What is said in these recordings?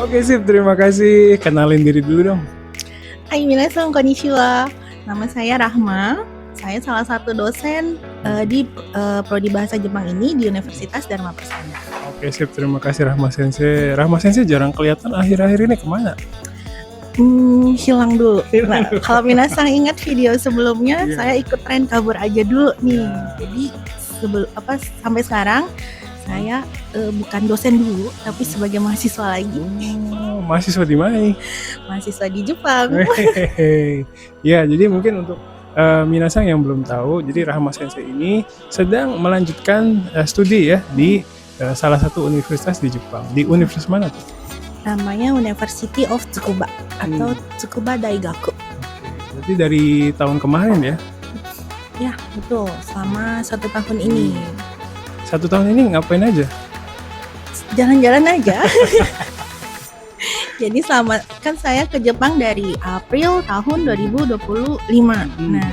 Oke sip, terima kasih. Kenalin diri dulu dong. Hai minasan, konnichiwa. Nama saya Rahma. Saya salah satu dosen di Prodi Bahasa Jepang ini di Universitas Dharma Persada. Oke sip, terima kasih Rahma Sensei. Rahma Sensei jarang kelihatan akhir-akhir ini kemana? Hilang dulu. Nah, kalau minasan ingat video sebelumnya, saya ikut tren kabur aja dulu nih. Jadi sampai sekarang saya bukan dosen dulu, tapi sebagai mahasiswa lagi. Mahasiswa di mana nih? Mahasiswa di Jepang. Ya, jadi mungkin untuk minasan yang belum tahu, jadi Rahma Sensei ini sedang melanjutkan studi ya di salah satu universitas di Jepang. Di universitas mana tuh? Namanya University of Tsukuba atau Tsukuba Daigaku. Berarti dari tahun kemarin ya? Ya, betul. Selama 1 tahun ini. 1 tahun ini ngapain aja? Jalan-jalan aja. Jadi kan saya ke Jepang dari April tahun 2025. Nah,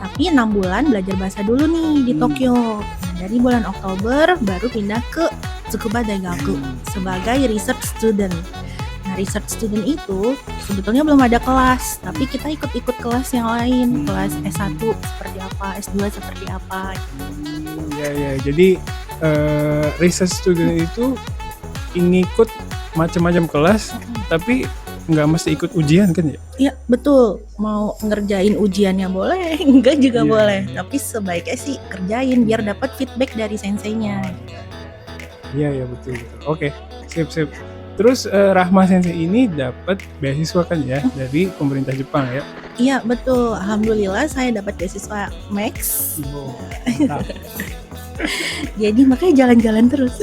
tapi 6 bulan belajar bahasa dulu nih di Tokyo. Nah, dari bulan Oktober baru pindah ke Tsukuba Daigaku sebagai research student. Nah, research student itu sebetulnya belum ada kelas, tapi kita ikut-ikut kelas yang lain, kelas S1 seperti apa, S2 seperti apa. Ya, jadi research student itu ngikut macam-macam kelas, tapi nggak mesti ikut ujian kan ya? Iya, betul. Mau ngerjain ujiannya boleh, enggak juga boleh. Tapi sebaiknya sih kerjain biar dapat feedback dari senseinya. Iya, betul. Oke, sip. Terus Rahma Sensei ini dapat beasiswa kan ya dari pemerintah Jepang ya? Iya, betul. Alhamdulillah saya dapat beasiswa Max. Mantap. Jadi makanya jalan-jalan terus.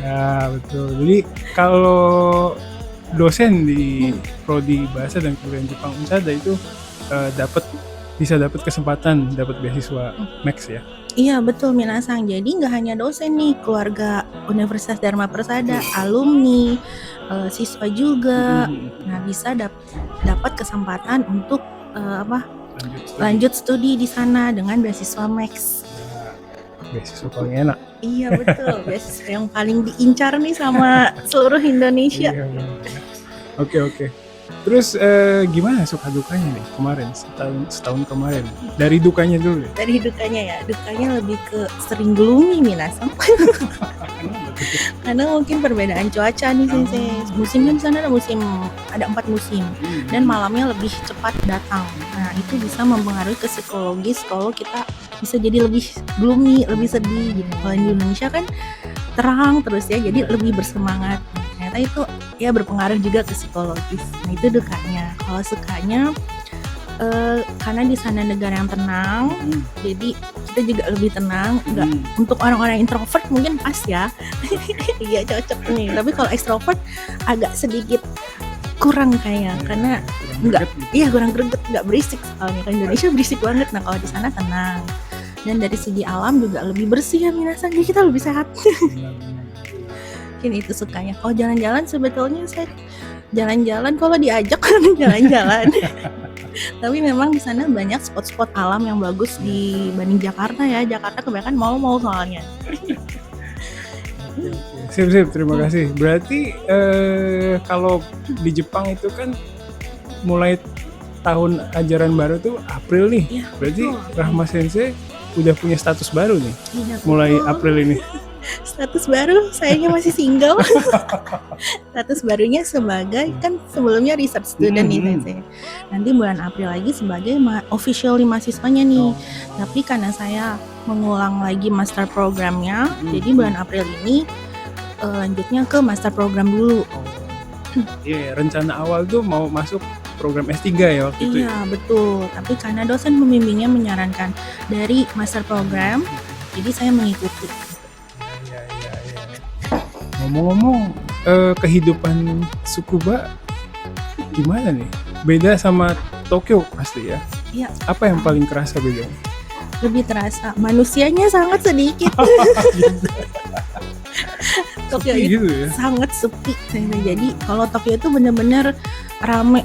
Ya, betul. Jadi kalau dosen di Prodi Bahasa dan Kebudayaan Jepang Unsada itu bisa dapat kesempatan dapat beasiswa Max ya? Iya, betul minasan. Jadi nggak hanya dosen nih, keluarga Universitas Dharma Persada, alumni, siswa juga. Nah, bisa dapat kesempatan untuk lanjut studi di sana dengan beasiswa Max. Beasiswa paling enak. Iya, betul. Beasiswa yang paling diincar nih sama seluruh Indonesia. Iya. Oke. Terus gimana suka dukanya nih kemarin setahun kemarin? Dari dukanya dulu ya? Dari dukanya ya, dukanya lebih ke sering gloomy minasan. Karena mungkin perbedaan cuaca nih sensei. Musimnya di sana ada 4 musim dan malamnya lebih cepat datang. Nah, itu bisa mempengaruhi ke psikologis kalau kita bisa jadi lebih gloomy, lebih sedih gitu. Kalau di Indonesia kan terang terus ya, jadi lebih bersemangat. Ternyata itu ya berpengaruh juga ke psikologis. Nah, itu dukanya. Kalau sukanya karena di sana negara yang tenang, jadi kita juga lebih tenang. Enggak untuk orang-orang introvert mungkin pas ya. Iya, cocok nih. Tapi kalau extrovert agak sedikit kurang kayak karena kurang greget, enggak berisik. Kalau di Indonesia berisik banget. Nah, kalau di sana tenang. Dan dari segi alam juga lebih bersih ya minasan, jadi kita lebih sehat. Mungkin itu sukanya. Kalau jalan-jalan sebetulnya saya jalan-jalan kalau diajak jalan-jalan. Tapi memang di sana banyak spot-spot alam yang bagus dibanding Jakarta ya. Jakarta kebanyakan mall-mall soalnya. Sip, terima kasih. Berarti kalau di Jepang itu kan mulai tahun ajaran baru tuh April nih. Ya, berarti betul. Rahma Sensei udah punya status baru nih. Iya, mulai betul. April ini. Status baru, sayangnya masih single. Status barunya sebagai kan sebelumnya research student nih sensei. Nanti bulan April lagi sebagai officially mahasiswanya nih. Tapi karena saya mengulang lagi master programnya, jadi bulan April ini lanjutnya ke master program dulu. Iya, rencana awal tuh mau masuk program S3 ya waktu itu. Iya, betul. Tapi karena dosen pembimbingnya menyarankan dari master program, jadi saya mengikuti. Ya. Ngomong-ngomong, kehidupan Tsukuba gimana nih? Beda sama Tokyo pasti ya? Iya. Apa yang paling kerasa bedanya? Lebih terasa manusianya sangat sedikit. Tokyo itu ya? sangat sepi. Jadi kalau Tokyo itu benar-benar rame.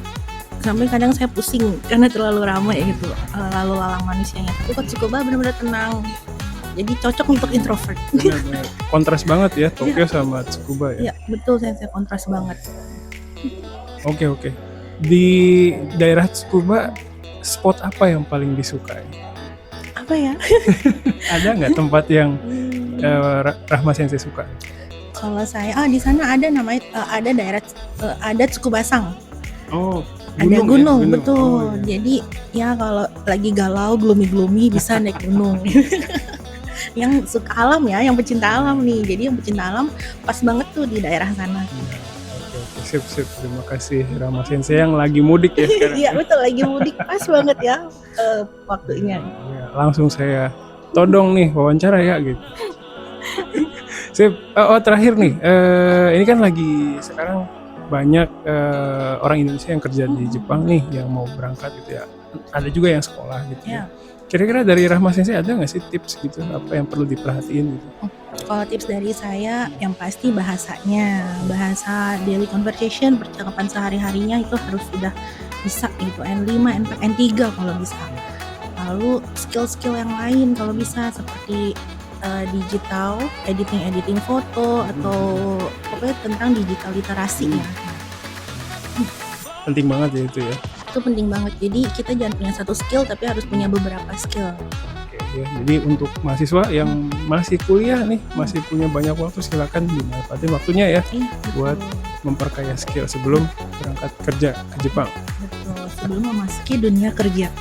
Sampai kadang saya pusing karena terlalu ramai gitu lalu lalang manusianya. Tapi kok Tsukuba benar-benar tenang. Jadi cocok untuk introvert. Benar-benar. Kontras banget ya Tokyo sama Tsukuba ya. Iya, betul Sensei, kontras banget. Oke. Di daerah Tsukuba spot apa yang paling disukai? Apa ya? Ada nggak tempat yang Hmm, Rahma Sensei suka? Kalau saya di sana ada namanya ada daerah ada Tsukubasang. Oh, Ada ya? gunung, betul. Oh, iya. Jadi ya kalau lagi galau, gloomy bisa naik gunung. Yang suka alam ya, yang pecinta alam nih. Jadi yang pecinta alam pas banget tuh di daerah sana. Iya. Oke. Sip. Terima kasih Rahma Sensei yang lagi mudik ya sekarang. Iya betul, lagi mudik pas banget ya waktunya. Ya, langsung saya todong nih wawancara ya gitu. Sip. Terakhir nih, ini kan lagi sekarang banyak orang Indonesia yang kerja di Jepang nih yang mau berangkat gitu ya. Ada juga yang sekolah gitu ya. Ya. Kira-kira dari Rahma Sensei ada nggak sih tips gitu apa yang perlu diperhatiin gitu? Kalau tips dari saya yang pasti bahasanya, bahasa daily conversation, percakapan sehari-harinya itu harus sudah bisa gitu, N5, N4, N3 kalau bisa. Lalu skill-skill yang lain kalau bisa seperti digital, editing foto atau pokoknya tentang digital literasi ya. Penting banget ya itu ya. Itu penting banget. Jadi kita jangan punya satu skill tapi harus punya beberapa skill. Oke, ya. Jadi untuk mahasiswa yang masih kuliah nih, masih punya banyak waktu, silakan dimanfaatin waktunya ya Iya, buat memperkaya skill sebelum berangkat kerja ke Jepang. betul. Sebelum memasuki dunia kerja.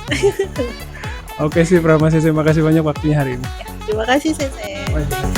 Oke sih Rahma Sensei, makasih banyak waktunya hari ini. Terima kasih Sensei. Bye.